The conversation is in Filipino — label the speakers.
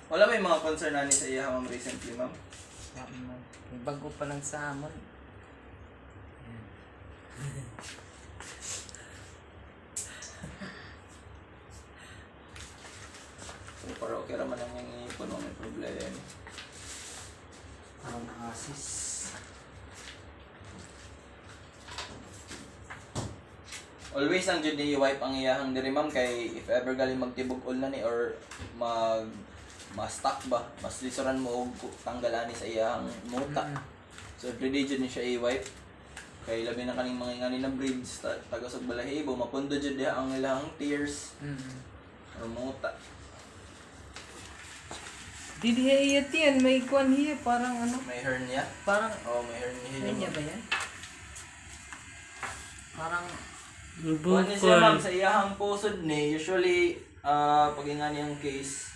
Speaker 1: Wala may mga concern na ni sa iya ma'am recently ma'am?
Speaker 2: May bago pa lang sa amon.
Speaker 1: Pero okay naman ang yung ipon mo, may problema.
Speaker 2: Parang asis.
Speaker 1: Always ang jud ni wipe ang iyahang diri ma'am kay if ever galing magtibog-ol na ni or ma-stuck ba, mas lisuran mo og tanggal ani sa iyahang muta. So everyday jud ni siya i-wipe. Kay labi na kaning mga ingani na breeds taga sa balahibo mapundo jud diha ang ilang tears. Or muta.
Speaker 2: Didi iyat yan, may kwan hiya, parang ano,
Speaker 1: May hernia.
Speaker 2: parang,
Speaker 1: May hernia.
Speaker 2: kanya ba yan? Parang,
Speaker 1: Kung siya ma'am sa iyahang pusod ni, usually pag ingani ang case,